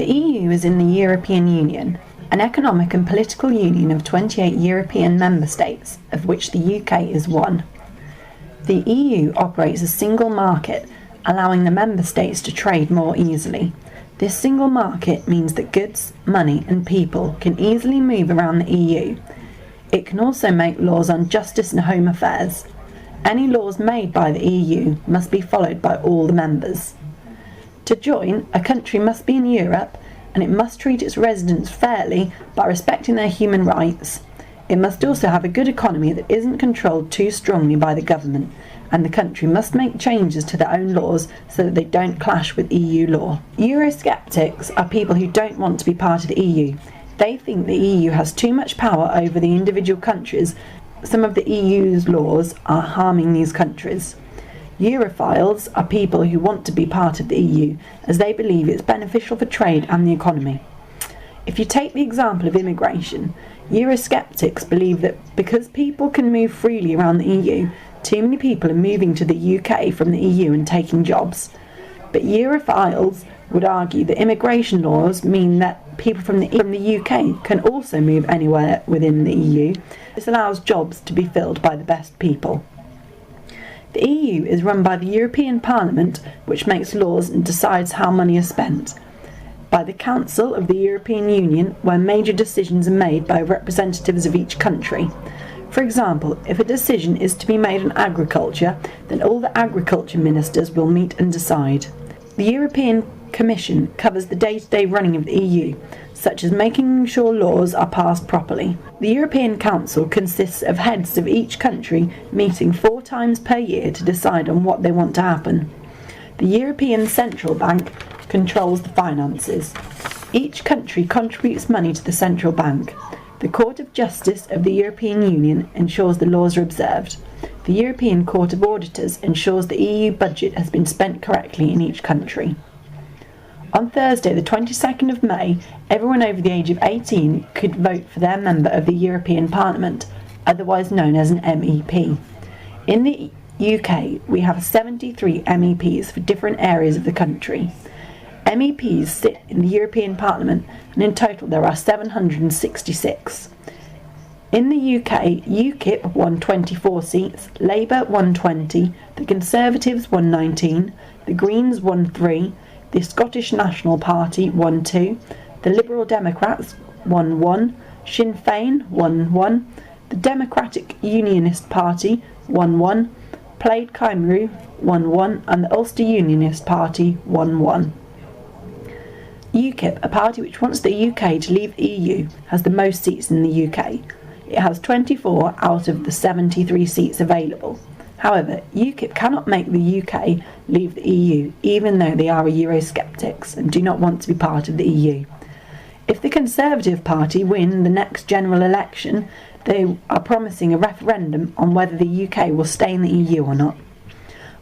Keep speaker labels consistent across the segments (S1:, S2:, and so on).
S1: The EU is in the European Union, an economic and political union of 28 European member states, of which the UK is one. The EU operates a single market, allowing the member states to trade more easily. This single market means that goods, money and people can easily move around the EU. It can also make laws on justice and home affairs. Any laws made by the EU must be followed by all the members. To join, a country must be in Europe, and it must treat its residents fairly by respecting their human rights. It must also have a good economy that isn't controlled too strongly by the government, and the country must make changes to their own laws so that they don't clash with EU law. Eurosceptics are people who don't want to be part of the EU. They think the EU has too much power over the individual countries. Some of the EU's laws are harming these countries. Europhiles are people who want to be part of the EU, as they believe it's beneficial for trade and the economy. If you take the example of immigration, Eurosceptics believe that because people can move freely around the EU, too many people are moving to the UK from the EU and taking jobs. But Europhiles would argue that immigration laws mean that people from the UK can also move anywhere within the EU. This allows jobs to be filled by the best people. The EU is run by the European Parliament, which makes laws and decides how money is spent. By the Council of the European Union, where major decisions are made by representatives of each country. For example, if a decision is to be made on agriculture, then all the agriculture ministers will meet and decide. The European Commission covers the day-to-day running of the EU, such as making sure laws are passed properly. The European Council consists of heads of each country meeting 4 times per year to decide on what they want to happen. The European Central Bank controls the finances. Each country contributes money to the central bank. The Court of Justice of the European Union ensures the laws are observed. The European Court of Auditors ensures the EU budget has been spent correctly in each country. On Thursday, the 22nd of May, everyone over the age of 18 could vote for their member of the European Parliament, otherwise known as an MEP. In the UK, we have 73 MEPs for different areas of the country. MEPs sit in the European Parliament, and in total there are 766. In the UK, UKIP won 24 seats, Labour won 20, the Conservatives won 19, the Greens won 3, the Scottish National Party won 2, the Liberal Democrats won 1, Sinn Féin won 1, the Democratic Unionist Party won 1, Plaid Cymru won 1, and the Ulster Unionist Party won 1. UKIP, a party which wants the UK to leave the EU, has the most seats in the UK. It has 24 out of the 73 seats available. However, UKIP cannot make the UK leave the EU, even though they are Eurosceptics and do not want to be part of the EU. If the Conservative Party win the next general election, they are promising a referendum on whether the UK will stay in the EU or not.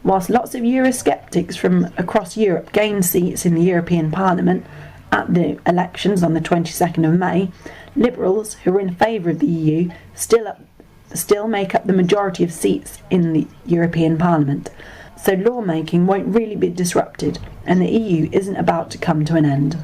S1: Whilst lots of Eurosceptics from across Europe gain seats in the European Parliament at the elections on the 22nd of May, Liberals, who are in favour of the EU, still make up the majority of seats in the European Parliament, so lawmaking won't really be disrupted, and the EU isn't about to come to an end.